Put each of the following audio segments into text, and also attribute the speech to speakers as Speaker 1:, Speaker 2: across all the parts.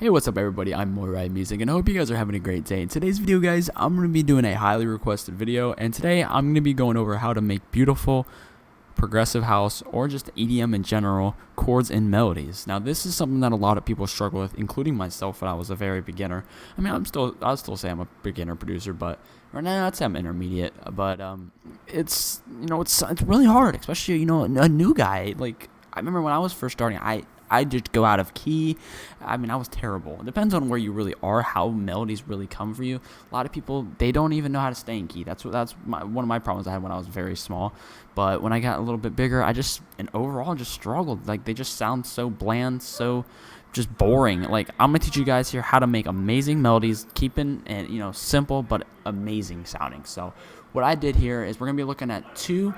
Speaker 1: Hey, what's up everybody, I'm Morai Music, and I hope you guys are having a great day. In today's video, guys, I'm going to be doing a highly requested video, and today I'm going to be going over how to make beautiful progressive house, or just EDM in general, chords and melodies. Now, this is something that a lot of people struggle with, including myself when I was a very beginner. I mean, I'll still say I'm a beginner producer, but right now I'd say I'm intermediate. But it's really hard, especially a new guy. Like, I remember when I was first starting, I just go out of key. I mean, I was terrible. It depends on where you really are, how melodies really come for you. A lot of people, they don't even know how to stay in key. That's one of my problems I had when I was very small. But when I got a little bit bigger, and overall just struggled. Like, they just sound so bland, so just boring. Like, I'm gonna teach you guys here how to make amazing melodies, keeping and simple but amazing sounding. So what I did here is we're gonna be looking at two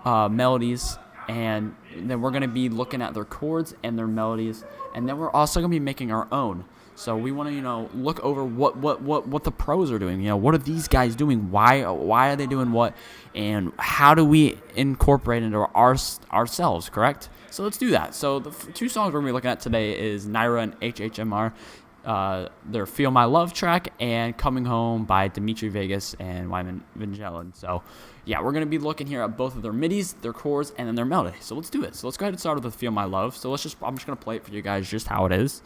Speaker 1: melodies, and then we're going to be looking at their chords and their melodies, and then we're also going to be making our own. So we want to look over what the pros are doing. What are these guys doing? Why are they doing what? And how do we incorporate into ourselves, correct? So let's do that. So the two songs we're going to be looking at today is Naira and HHMR. Their Feel My Love track, and Coming Home by Dimitri Vegas and Wyman Vangelis. So yeah, we're going to be looking here at both of their midis, their chords, and then their melody. So let's do it. So let's go ahead and start with Feel My Love. So I'm just going to play it for you guys just how it is.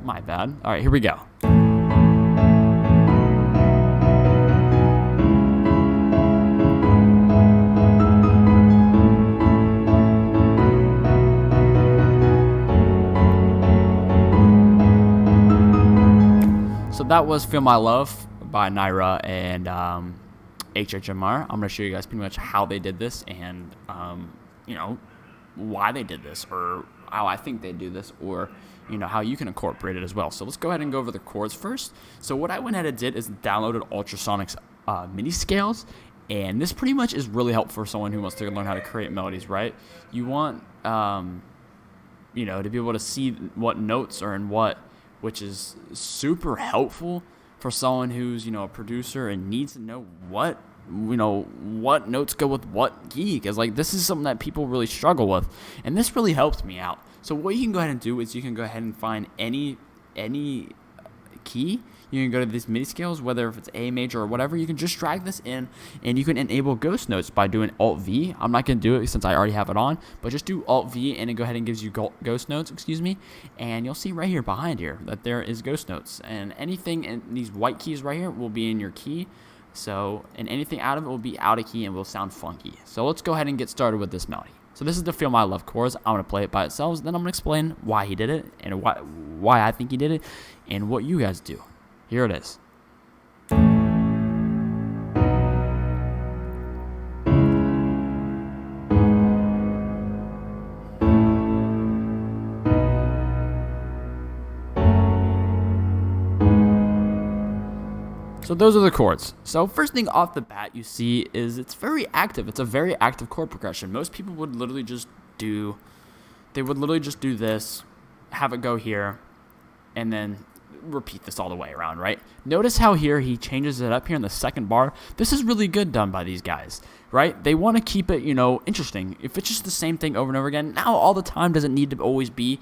Speaker 1: My bad. All right, here we go. So that was Feel My Love by Naira and HHMR. I'm going to show you guys pretty much how they did this, and why they did this, or how I think they do this, or how you can incorporate it as well. So let's go ahead and go over the chords first. So what I went ahead and did is downloaded Ultrasonic's MIDI scales, and this pretty much is really helpful for someone who wants to learn how to create melodies, right? You want to be able to see what notes are in what, which is super helpful for someone who's a producer and needs to know what notes go with what key, because this is something that people really struggle with, and this really helps me out. So what you can go ahead and do is you can go ahead and find any key. You can go to these MIDI scales, whether if it's A major or whatever. You can just drag this in, and you can enable ghost notes by doing Alt V. I'm not going to do it since I already have it on, but just do Alt V, and it go ahead and gives you ghost notes, and you'll see right here behind here that there is ghost notes, and anything in these white keys right here will be in your key. So, and anything out of it will be out of key and will sound funky. So let's go ahead and get started with this melody. So this is the Feel My Love chorus. I'm going to play it by itself, then I'm going to explain why he did it, and why I think he did it, and what you guys do. Here it is. So those are the chords. So first thing off the bat you see is it's very active. It's a very active chord progression. Most people would literally just do this, have it go here, and then repeat this all the way around, right? Notice how here he changes it up here in the second bar. This is really good done by these guys, right? They want to keep it, interesting. If it's just the same thing over and over again, now all the time doesn't need to always be,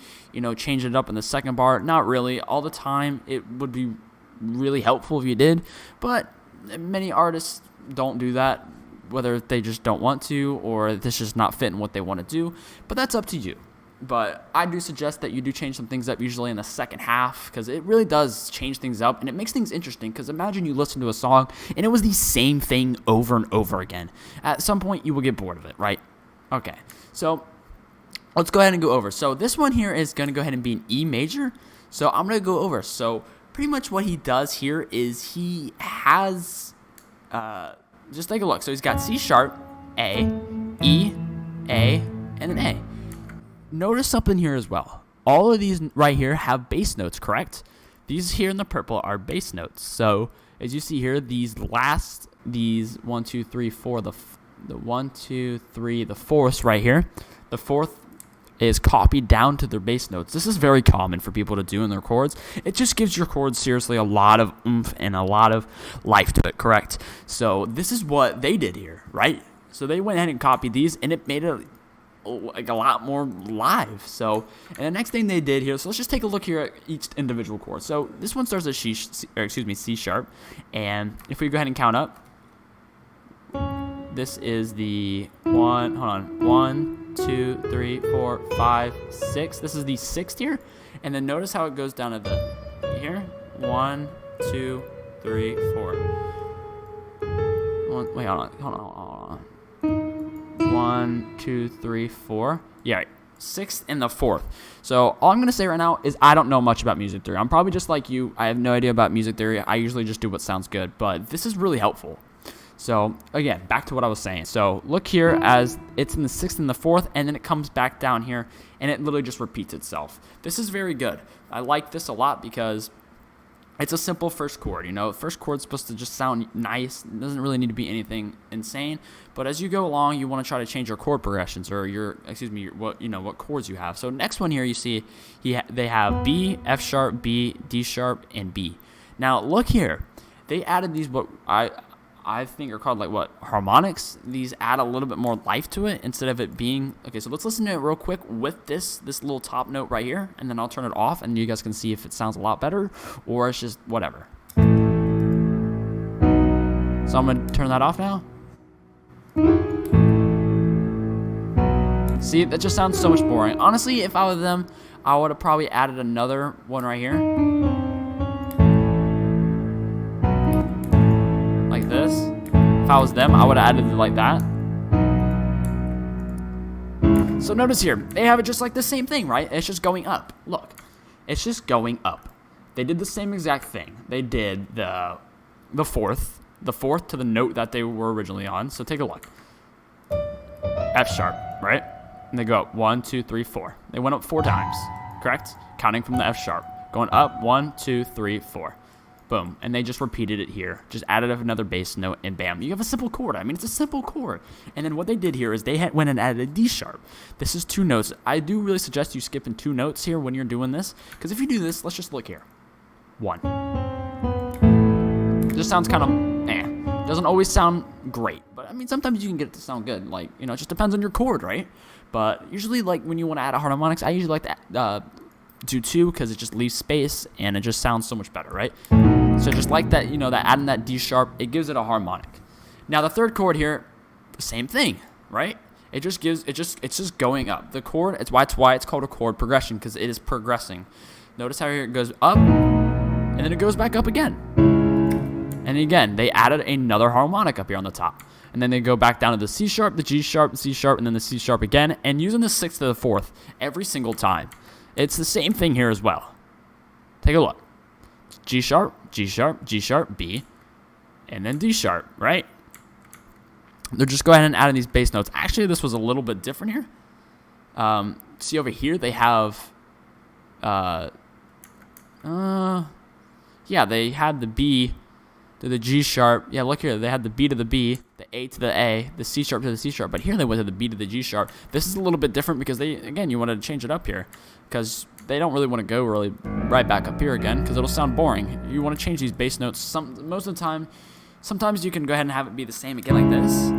Speaker 1: changing it up in the second bar. Not really. All the time it would be really helpful if you did, but many artists don't do that, whether they just don't want to or this just not fitting what they want to do, but that's up to you. But I do suggest that you do change some things up usually in the second half, because it really does change things up, and it makes things interesting. Because imagine you listen to a song and it was the same thing over and over again. At some point you will get bored of it, right? Okay, so let's go ahead and go over. So this one here is going to go ahead and be an E major. So I'm going to go over. So pretty much what he does here is he has, just take a look. So he's got C sharp, A, E, A, and an A. Notice something here as well. All of these right here have bass notes, correct? These here in the purple are bass notes. So as you see here, these 1, 2, 3, 4, the 1, 2, 3, the fourths right here. The fourth is copied down to their bass notes. This is very common for people to do in their chords. It just gives your chords seriously a lot of oomph and a lot of life to it, correct? So this is what they did here, right? So they went ahead and copied these, and it made it like a lot more live. So, and the next thing they did here, so let's just take a look here at each individual chord. So this one starts at C sharp, and if we go ahead and count up, this is the 1, 2, 3, 4, 5, 6. This is the 6th here, and then notice how it goes down to the here. 1, 2, 3, 4. Wait, hold on. 1, 2, 3, 4. Yeah, right. 6th and the 4th. So all I'm going to say right now is I don't know much about music theory. I'm probably just like you. I have no idea about music theory. I usually just do what sounds good, but this is really helpful. So again, back to what I was saying. So look here as it's in the 6th and the 4th, and then it comes back down here, and it literally just repeats itself. This is very good. I like this a lot because it's a simple first chord. First chord's supposed to just sound nice. It doesn't really need to be anything insane. But as you go along, you want to try to change your chord progressions or what chords you have. So next one here, you see they have B, F sharp, B, D sharp, and B. Now look here, they added these what I think are called harmonics. These add a little bit more life to it instead of it being okay. So let's listen to it real quick with this little top note right here, and then I'll turn it off, and you guys can see if it sounds a lot better or it's just whatever. So I'm gonna turn that off now. See, that just sounds so much boring. Honestly, if I were them, I would have probably added another one right here. Like this. If I was them, I would have added it like that. So notice here, they have it just like the same thing, right? It's just going up. Look, it's just going up. They did the same exact thing. They did the fourth to the note that they were originally on. So take a look. F sharp, right? And they go up 1, 2, 3, 4. They went up 4 times, correct? Counting from the F sharp. Going up 1, 2, 3, 4. Boom. And they just repeated it here. Just added another bass note, and bam. You have a simple chord. I mean, it's a simple chord. And then what they did here is they went and added a D sharp. This is 2 notes. I do really suggest you skipping 2 notes here when you're doing this. Because if you do this, let's just look here. 1. It just sounds kind of Doesn't always sound great. But, I mean, sometimes you can get it to sound good. Like, it just depends on your chord, right? But usually, like, when you want to add a harmonics, I usually like to do 2 because it just leaves space and it just sounds so much better, right? So just like that, that adding that D sharp, it gives it a harmonic. Now the third chord here, same thing, right? It's just going up. The chord, it's why it's called a chord progression, because it is progressing. Notice how here it goes up and then it goes back up again. And again, they added another harmonic up here on the top. And then they go back down to the C sharp, the G sharp, the C sharp, and then the C sharp again, and using the 6th to the 4th every single time. It's the same thing here as well. Take a look. G sharp, G sharp, G sharp, B, and then D sharp, right? They're just go ahead and add these bass notes. Actually, this was a little bit different here. See over here, they have, they had the B to the G sharp. Yeah, look here, they had the B to the B, the A to the A, the C sharp to the C sharp. But here they went to the B to the G sharp. This is a little bit different because you wanted to change it up here because they don't really want to go really right back up here again because it'll sound boring. You want to change these bass notes most of the time. Sometimes you can go ahead and have it be the same again like this.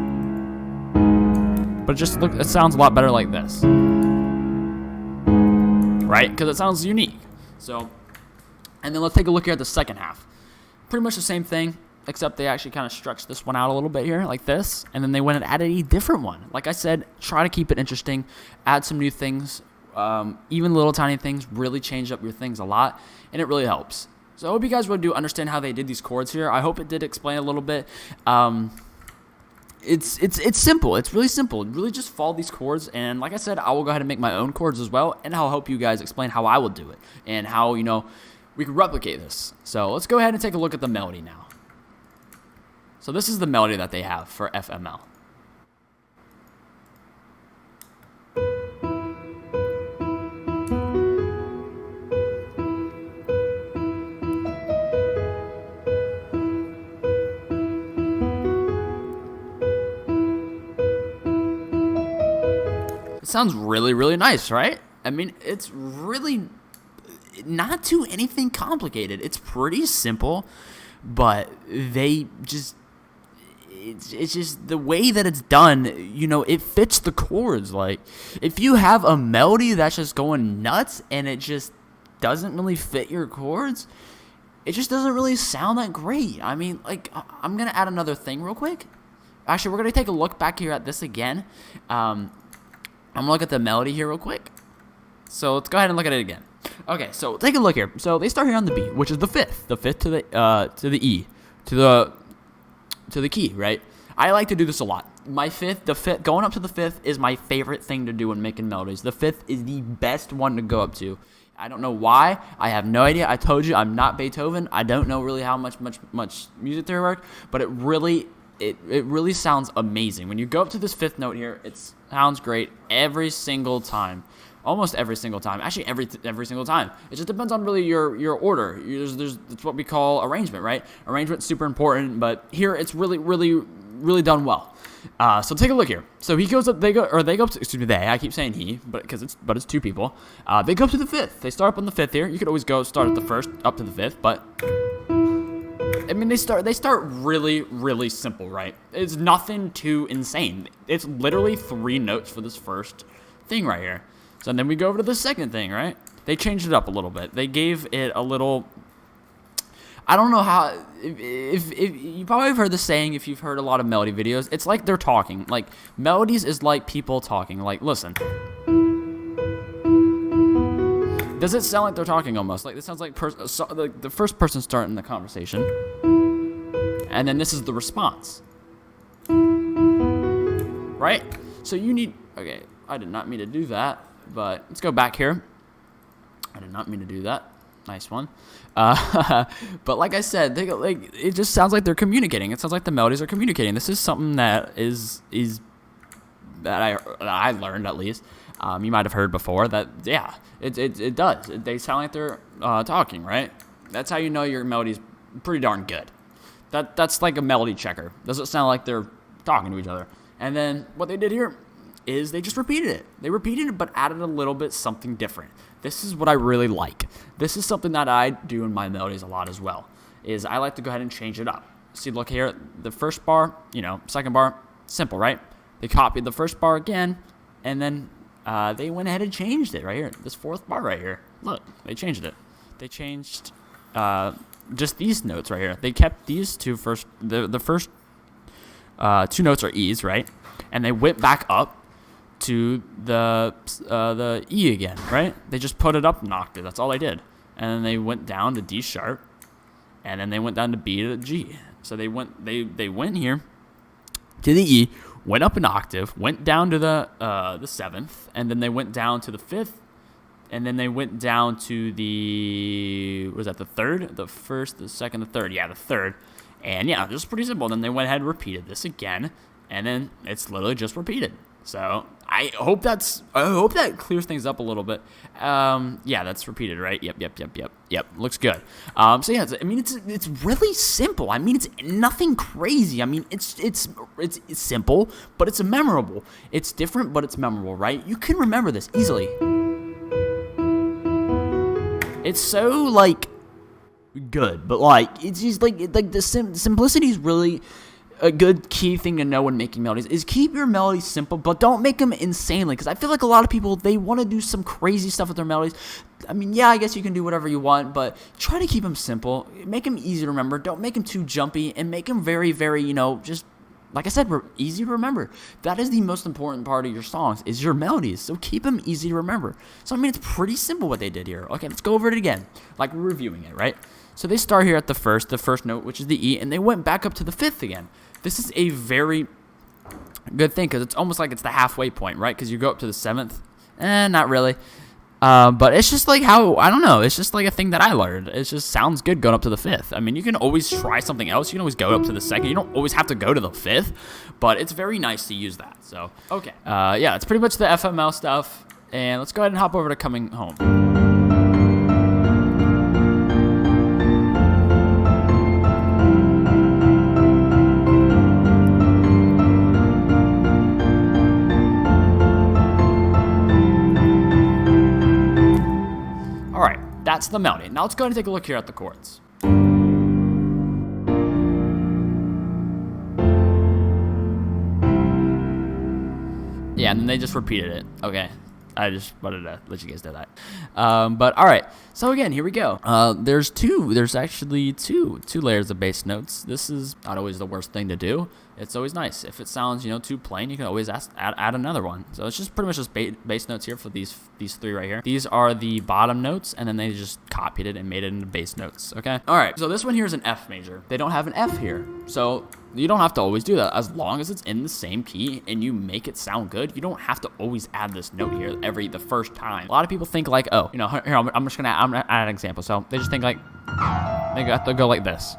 Speaker 1: But just look, it sounds a lot better like this. Right? Because it sounds unique. So, and then let's take a look here at the second half. Pretty much the same thing, except they actually kind of stretched this one out a little bit here, like this. And then they went and added a different one. Like I said, try to keep it interesting. Add some new things. Even little tiny things really change up your things a lot, and it really helps. So I hope you guys would understand how they did these chords here. I hope it did explain a little bit. It's simple. It's really simple. Really just follow these chords, and like I said, I will go ahead and make my own chords as well, and I'll help you guys explain how I will do it and how we can replicate this. So let's go ahead and take a look at the melody now. So this is the melody that they have for FML. Sounds really, really nice, right? I mean, it's really not too anything complicated. It's pretty simple, but they just, it's just the way that it's done, it fits the chords. Like, if you have a melody that's just going nuts and it just doesn't really fit your chords, it just doesn't really sound that great. I mean, like, I'm going to add another thing real quick. Actually, we're going to take a look back here at this again. I'm going to look at the melody here real quick. So let's go ahead and look at it again. Okay, so take a look here. So they start here on the B, which is the fifth to the E, to the key, right? I like to do this a lot. The fifth, going up to the fifth is my favorite thing to do when making melodies. The fifth is the best one to go up to. I don't know why. I have no idea. I told you I'm not Beethoven. I don't know really how much music theory work, but it really sounds amazing. When you go up to this fifth note here, it sounds great every single time. Almost every single time. Actually, every single time. It just depends on really your order. It's what we call arrangement, right? Arrangement's super important, but here it's really, really, really done well. So take a look here. So he goes up. They go up to. Excuse me. I keep saying he, but it's two people. They go up to the fifth. They start up on the fifth here. You could always start at the first up to the fifth, but I mean, they start really, really simple, right? It's nothing too insane. It's literally 3 notes for this first thing right here. So then we go over to the second thing, right? They changed it up a little bit. They gave it a little, I don't know how, if you probably have heard the saying, if you've heard a lot of melody videos, it's like they're talking. Like, melodies is like people talking. Like, listen. Does it sound like they're talking almost? Like, it sounds like the first person starting the conversation. And then this is the response. Right? So you need, okay, I did not mean to do that. But let's go back here. I did not mean to do that. Nice one. But like I said, it just sounds like they're communicating. It sounds like the melodies are communicating. This is something that I learned, at least. You might have heard before that. Yeah, it does. They sound like they're talking, right? That's how you know your melody's pretty darn good. That's like a melody checker. Does it sound like they're talking to each other? And then what they did here is they just repeated it. They repeated it, but added a little bit something different. This is what I really like. This is something that I do in my melodies a lot as well, is I like to go ahead and change it up. See, look here, the first bar, second bar, simple, right? They copied the first bar again, and then they went ahead and changed it right here. This fourth bar right here. Look, they changed it. They changed just these notes right here. They kept these two first. The first 2 notes are E's, right? And they went back up to the E again, right? They just put it up an octave. That's all they did. And then they went down to D sharp, and then they went down to B to G. So they went here to the E, went up an octave, went down to the 7th, and then they went down to the 5th, and then they went down to the 3rd, the 1st, the 2nd, the 3rd. Yeah, the 3rd. And yeah, just pretty simple. Then they went ahead and repeated this again, and then it's literally just repeated. So I hope that clears things up a little bit. Yeah, that's repeated, right? Yep. Looks good. So yeah, it's really simple. I mean, it's nothing crazy. I mean, it's simple, but it's memorable. It's different, but it's memorable, right? You can remember this easily. It's so like good, but like it's just like the simplicity is really a good key thing to know when making melodies. Is keep your melodies simple, but don't make them insanely, because I feel like a lot of people, they want to do some crazy stuff with their melodies. I mean, yeah, I guess you can do whatever you want, but try to keep them simple. Make them easy to remember. Don't make them too jumpy, and make them very, very, just like I said, easy to remember. That is the most important part of your songs, is your melodies. So keep them easy to remember. So I mean, it's pretty simple what they did here. Okay, let's go over it again, like we're reviewing it, right? So they start here at the first note, which is the E, and they went back up to the 5th again. This is a very good thing, because it's almost like it's the halfway point, right? Because you go up to the 7th. Not really. But it's just like how, I don't know, it's just like a thing that I learned. It just sounds good going up to the 5th. I mean, you can always try something else. You can always go up to the 2nd. You don't always have to go to the 5th, but it's very nice to use that. So, okay. Yeah, it's pretty much the FML stuff. And let's go ahead and hop over to Coming Home. That's the melody. Now let's go ahead and take a look here at the chords. they just repeated it. Okay. I just wanted to let you guys know that. But all right. So again, here we go. There's actually two layers of bass notes. This is not always the worst thing to do. It's always nice. If it sounds, too plain, you can always add another one. So it's just pretty much just bass notes here for these three right here. These are the bottom notes, and then they just copied it and made it into bass notes. Okay. All right. So this one here is an F major. They don't have an F here. So you don't have to always do that. As long as it's in the same key and you make it sound good, you don't have to always add this note here the first time. A lot of people think like, oh, here, I'm gonna add an example. So they just think like, they got to go like this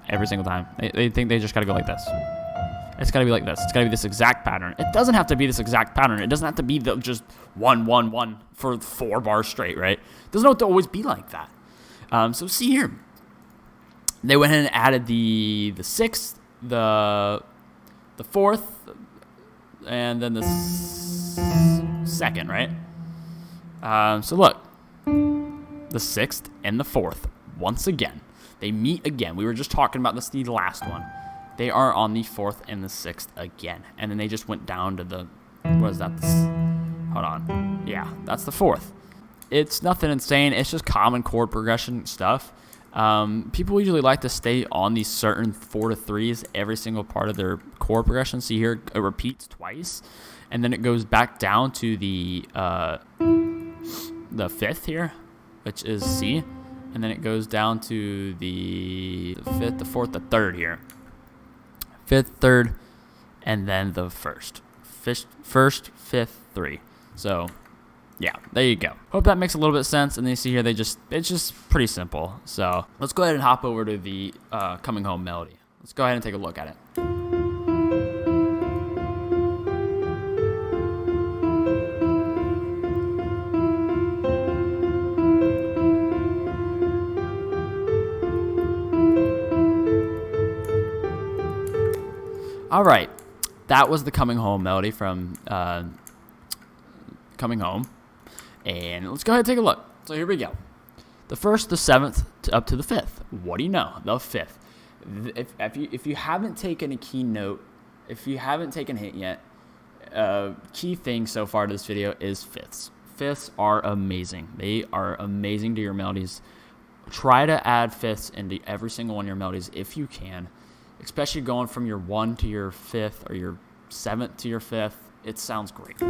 Speaker 1: every single time. They think they just gotta go like this. It's gotta be like this. It's gotta be this exact pattern. It doesn't have to be this exact pattern. It doesn't have to be just 1 1 1 for 4 bars straight, right? It doesn't have to always be like that. So see here, they went ahead and added the 6th, the 4th, and then the 2nd, right? So look, the 6th and the 4th, once again, they meet again. We were just talking about this, the last one. They are on the 4th and the 6th again, and then they just went down to the, what is that? Hold on. Yeah, that's the 4th. It's nothing insane. It's just common chord progression stuff. People usually like to stay on these certain 4 to 3s every single part of their chord progression. See here, it repeats twice, and then it goes back down to the 5th here, which is C, and then it goes down to the 5th, the 4th, the 3rd here. 5th, 3rd, and then the 1st. 1st, 5th, 3. So yeah, there you go. Hope that makes a little bit of sense. And then you see here, it's just pretty simple. So let's go ahead and hop over to the Coming Home melody. Let's go ahead and take a look at it. All right, that was the Coming Home melody from Coming Home. And let's go ahead and take a look. So here we go. The 1st, the 7th, up to the 5th. What do you know? The 5th. If you haven't taken a key note, if you haven't taken a hit yet, key thing so far to this video is 5ths. 5ths are amazing. They are amazing to your melodies. Try to add 5ths into every single one of your melodies if you can. Especially going from your 1 to your 5th or your 7th to your 5th. It sounds great.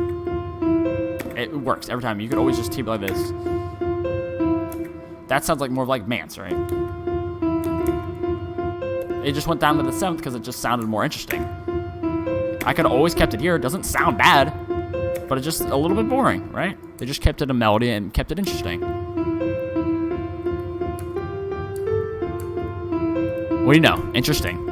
Speaker 1: It works every time. You could always just keep it like this. That sounds like more like Mance, right? It just went down to the 7th because it just sounded more interesting. I could have always kept it here. It doesn't sound bad, but it's just a little bit boring, right? They just kept it a melody and kept it interesting. What do you know? Interesting.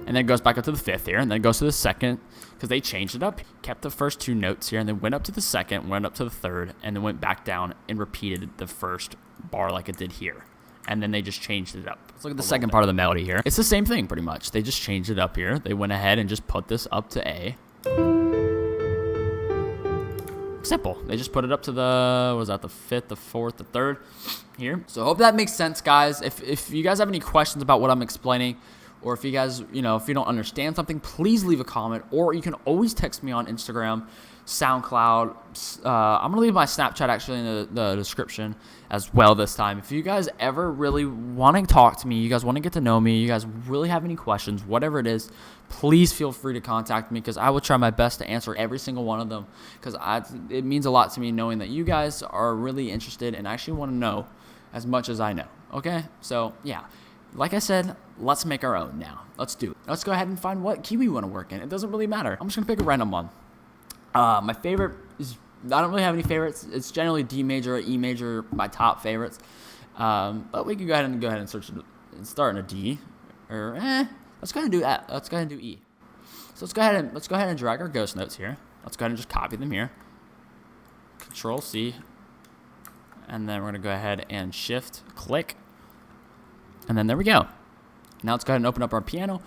Speaker 1: And then it goes back up to the 5th here, and then it goes to the 2nd, because they changed it up. Kept the first 2 notes here, and then went up to the 2nd, went up to the 3rd, and then went back down and repeated the first bar like it did here. And then they just changed it up. Let's look at the second part of the melody here. It's the same thing, pretty much. They just changed it up here. They went ahead and just put this up to A. Simple. They just put it up to the, what was that, the 5th, the 4th, the 3rd here. So I hope that makes sense, guys. If you guys have any questions about what I'm explaining, or if you guys, if you don't understand something, please leave a comment, or you can always text me on Instagram, SoundCloud. I'm going to leave my Snapchat actually in the description as well this time. If you guys ever really want to talk to me, you guys want to get to know me, you guys really have any questions, whatever it is, please feel free to contact me, because I will try my best to answer every single one of them, because it means a lot to me knowing that you guys are really interested and actually want to know as much as I know. Okay? So, yeah. Like I said, let's make our own now. Let's do it. Let's go ahead and find what key we want to work in. It doesn't really matter. I'm just going to pick a random one. My favorite is, I don't really have any favorites. It's generally D major or E major, my top favorites. But we can go ahead and search and start in a D. Or, let's go ahead and do that. Let's go ahead and do E. So let's go ahead and drag our ghost notes here. Let's go ahead and just copy them here. Control C. And then we're going to go ahead and shift click. And then there we go. Now let's go ahead and open up our piano.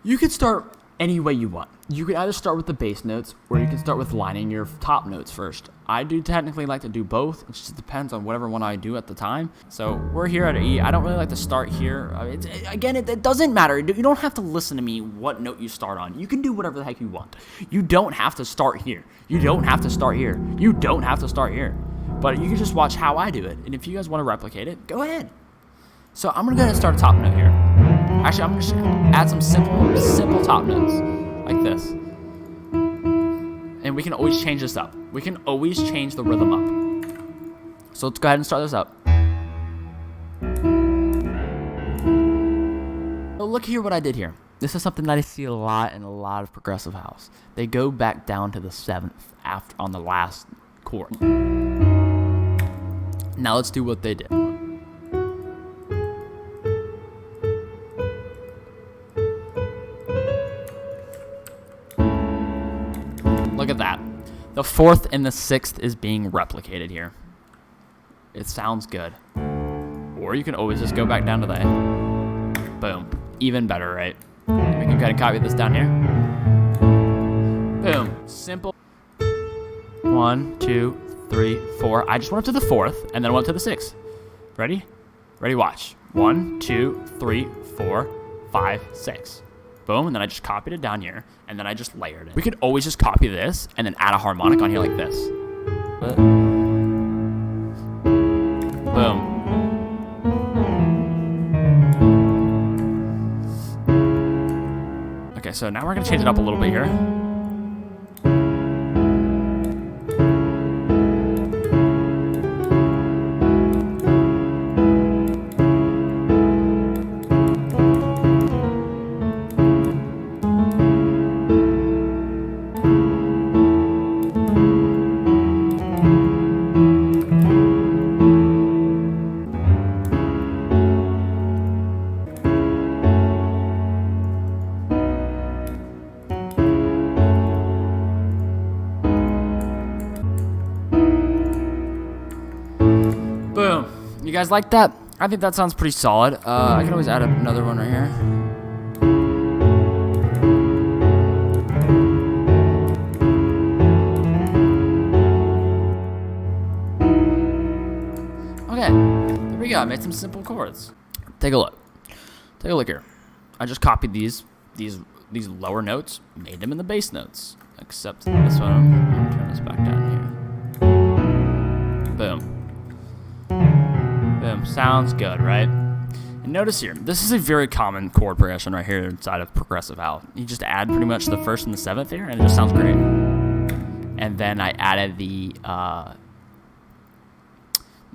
Speaker 1: You could start any way you want. You can either start with the bass notes, or you can start with lining your top notes first. I do technically like to do both. It just depends on whatever one I do at the time. So we're here at E. I don't really like to start here. It doesn't matter. You don't have to listen to me what note you start on. You can do whatever the heck you want. You don't have to start here. You don't have to start here. You don't have to start here. But you can just watch how I do it. And if you guys want to replicate it, go ahead. So I'm going to go ahead and start a top note here. Actually, I'm just going to add some simple top notes, like this. And we can always change this up. We can always change the rhythm up. So let's go ahead and start this up. So look here what I did here. This is something that I see a lot in a lot of progressive house. They go back down to the 7th after on the last chord. Now let's do what they did. Look at that. The 4th and the 6th is being replicated here. It sounds good. Or you can always just go back down to the A. Boom. Even better, right? We can go ahead and copy this down here. Boom. Simple. 1, 2, 3, 4. I just went up to the 4th and then went to the 6th. Ready? Ready, watch. 1, 2, 3, 4, 5, 6. Boom, and then I just copied it down here, and then I just layered it. We could always just copy this, and then add a harmonic on here like this. Boom. Okay, so now we're going to change it up a little bit here. Boom. You guys like that? I think that sounds pretty solid. I can always add another one right here. Okay, there we go. I made some simple chords. Take a look. Take a look here. I just copied these lower notes, made them in the bass notes. Except this one. I'm gonna turn this back down here. Boom. Boom. Sounds good, right? And notice here, this is a very common chord progression right here inside of progressive house. You just add pretty much the 1st and the 7th here, and it just sounds great. And then I added the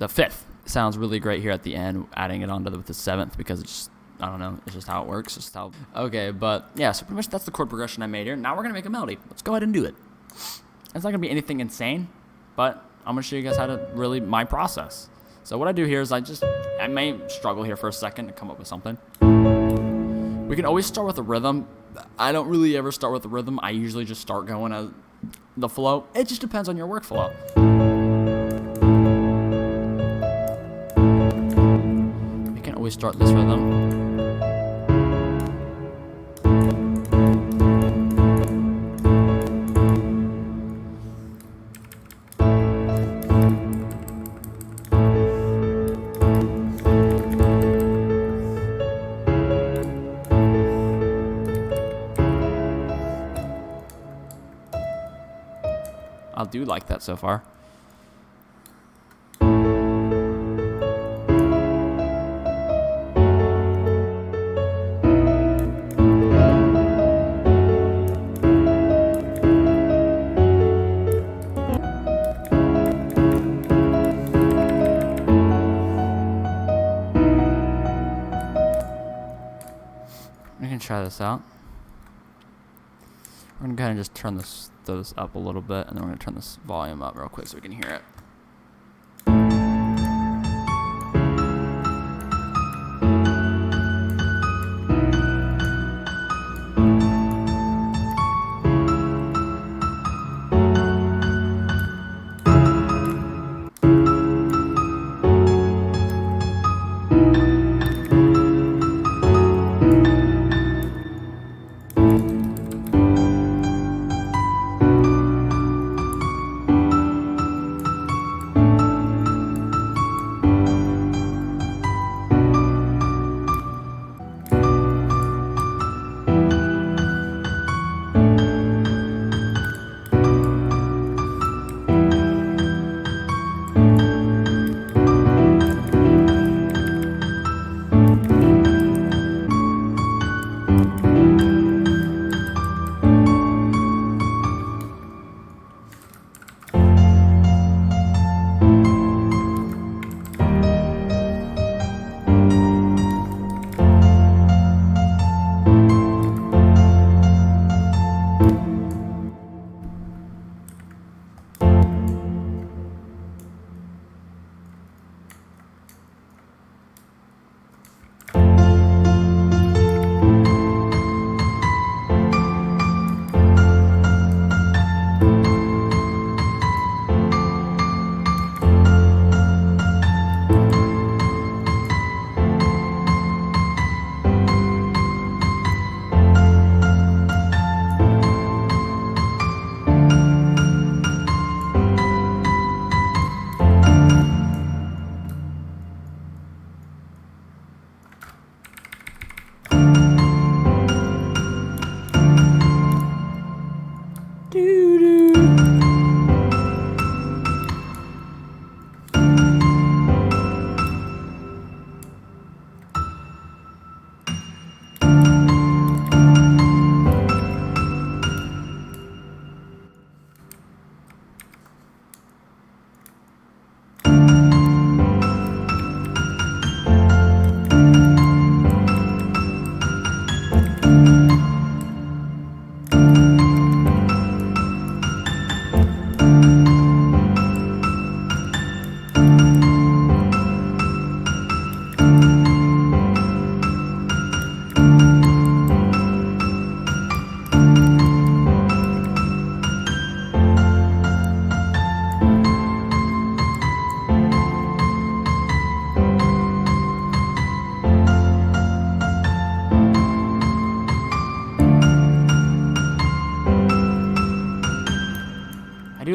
Speaker 1: 5th. Sounds really great here at the end, adding it onto with the 7th because it's just, I don't know, it's just how it works. It's just how. Okay, but yeah, so pretty much that's the chord progression I made here. Now we're gonna make a melody. Let's go ahead and do it. It's not gonna be anything insane, but I'm gonna show you guys how to really my process. So what I do here is I may struggle here for a second to come up with something. We can always start with a rhythm. I don't really ever start with a rhythm. I usually just start going as the flow. It just depends on your workflow. We can always start this rhythm. I do like that so far. We can try this out. We're gonna kind of just turn those up a little bit, and then we're gonna turn this volume up real quick so we can hear it.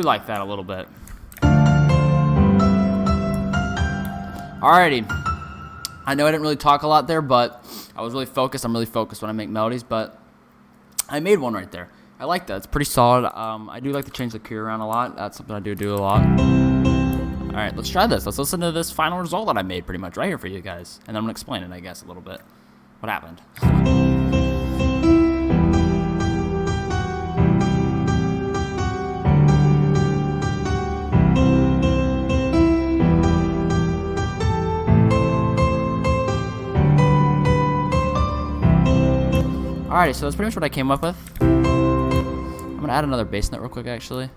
Speaker 1: do like that a little bit. Alrighty. I know I didn't really talk a lot there, but I was really focused. I'm really focused when I make melodies, but I made one right there. I like that. It's pretty solid. I do like to change the key around a lot. That's something I do a lot. Alright, let's try this. Let's listen to this final result that I made pretty much right here for you guys. And I'm going to explain it, I guess, a little bit. What happened? Alrighty, so that's pretty much what I came up with. I'm going to add another bass note real quick, actually.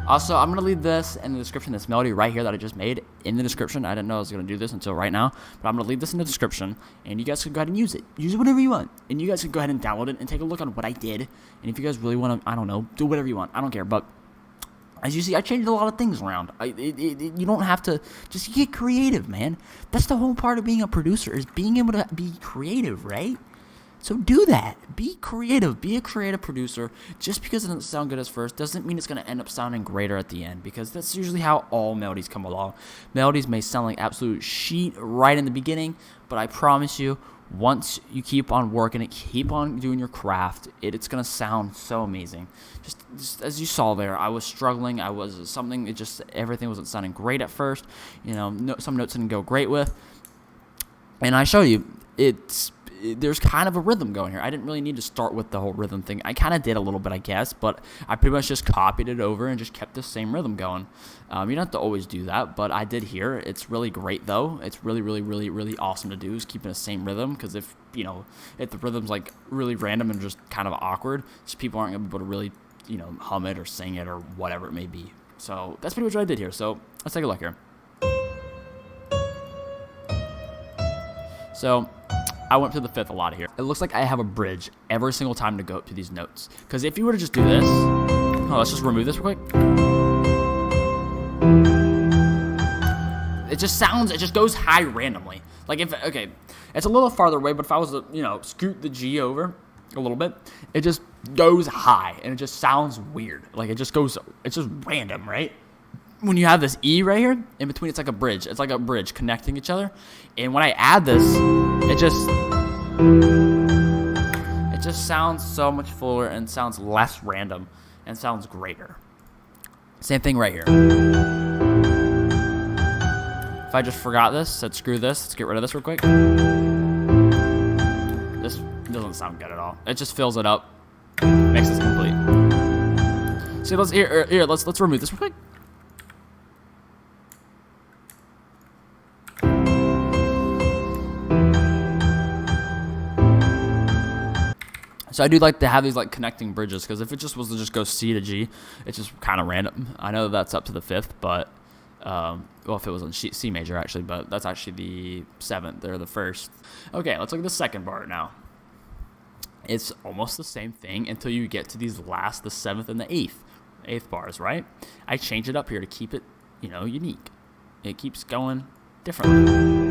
Speaker 1: Also, I'm going to leave this in the description, this melody right here that I just made, in the description. I didn't know I was going to do this until right now, but I'm going to leave this in the description, and you guys can go ahead and use it. Use it whenever you want, and you guys can go ahead and download it and take a look on what I did, and if you guys really want to, I don't know, do whatever you want. I don't care, but as you see, I changed a lot of things around. You don't have to, just get creative, man. That's the whole part of being a producer, is being able to be creative, right? So do that. Be creative. Be a creative producer. Just because it doesn't sound good at first doesn't mean it's going to end up sounding greater at the end, because that's usually how all melodies come along. Melodies may sound like absolute shit right in the beginning, but I promise you, once you keep on working it, keep on doing your craft, it's going to sound so amazing. Just as you saw there, I was struggling. Everything wasn't sounding great at first. You know, some notes didn't go great with. And I show you, there's kind of a rhythm going here. I didn't really need to start with the whole rhythm thing. I kind of did a little bit, I guess, but I pretty much just copied it over and just kept the same rhythm going. You don't have to always do that, but I did here. It's really great, though. It's really, really, really, really awesome to do, is keeping the same rhythm, because if the rhythm's like really random and just kind of awkward, just people aren't going to be able to really, hum it or sing it or whatever it may be. So that's pretty much what I did here. So let's take a look here. So I went to the fifth a lot here. It looks like I have a bridge every single time to go to these notes. Because if you were to just do this, let's just remove this real quick. It just goes high randomly. Like it's a little farther away, but if I was to, scoot the G over a little bit, it just goes high and it just sounds weird. Like it's just random, right? When you have this E right here, in between, it's like a bridge. It's like a bridge connecting each other. And when I add this, it just sounds so much fuller and sounds less random and sounds greater. Same thing right here. If I just forgot this, said screw this, let's get rid of this real quick. This doesn't sound good at all. It just fills it up, makes this complete. So let's remove this real quick. So I do like to have these like connecting bridges, because if it just was to just go C to G, it's just kind of random. I know that's up to the fifth, but if it was in C major actually, but that's actually the seventh or the first. Okay, let's look at the second bar now. It's almost the same thing until you get to the seventh and the eighth bars, right? I change it up here to keep it, unique. It keeps going differently.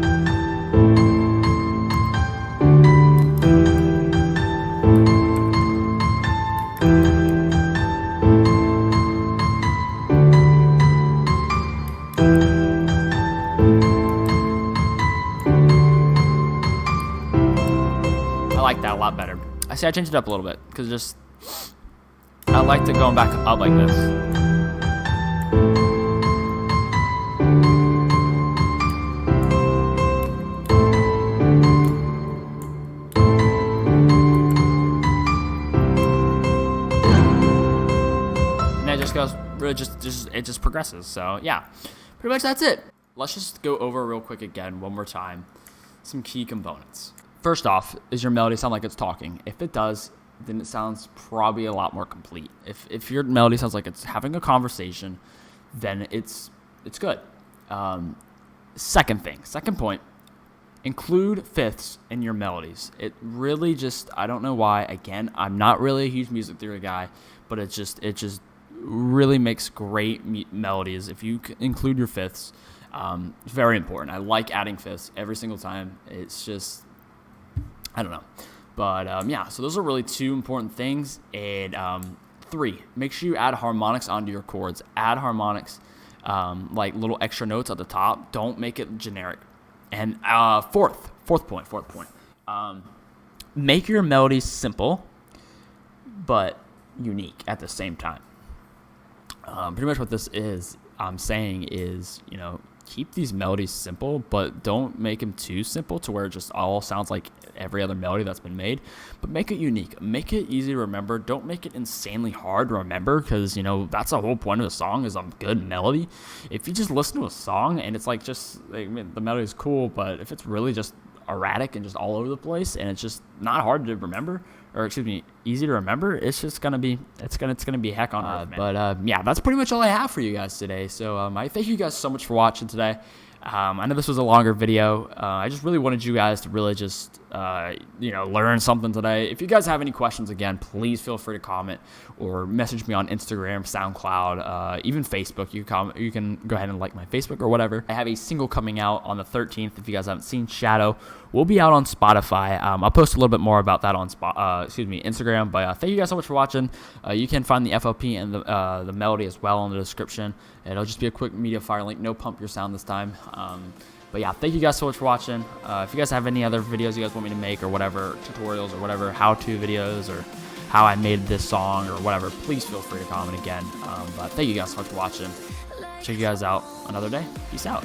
Speaker 1: I like that a lot better. I changed it up a little bit because I like to go back up like this. And it just goes, it just progresses. So yeah, pretty much that's it. Let's just go over real quick again one more time some key components. First off, does your melody sound like it's talking? If it does, then it sounds probably a lot more complete. If your melody sounds like it's having a conversation, then it's good. Second point, include fifths in your melodies. It really I don't know why. Again, I'm not really a huge music theory guy, but it just really makes great melodies if you include your fifths. It's very important. I like adding fifths every single time. It's just, I don't know. But yeah, so those are really 2 important things. And 3, make sure you add harmonics onto your chords. Add harmonics, like little extra notes at the top. Don't make it generic. And fourth point. Make your melodies simple, but unique at the same time. Pretty much what this is, I'm saying is, keep these melodies simple, but don't make them too simple to where it just all sounds like every other melody that's been made. But make it unique. Make it easy to remember. Don't make it insanely hard to remember, because, that's the whole point of a song, is a good melody. If you just listen to a song and it's like the melody is cool, but if it's really just erratic and just all over the place and it's just not hard to remember, or easy to remember, it's just gonna be heck on earth, man. But yeah, that's pretty much all I have for you guys today. So I thank you guys so much for watching today. I know this was a longer video. I just really wanted you guys to really just, learn something today. If you guys have any questions, again, please feel free to comment or message me on Instagram, SoundCloud, even Facebook. You can go ahead and like my Facebook or whatever. I have a single coming out on the 13th. If you guys haven't seen, Shadow will be out on Spotify. I'll post a little bit more about that on Instagram. But thank you guys so much for watching. You can find the FLP and the melody as well in the description. It'll just be a quick media fire link. No pump your sound this time. But yeah, thank you guys so much for watching. If you guys have any other videos you guys want me to make, or whatever, tutorials or whatever, how-to videos, or how I made this song or whatever, please feel free to comment again. But thank you guys so much for watching. Check you guys out another day. Peace out.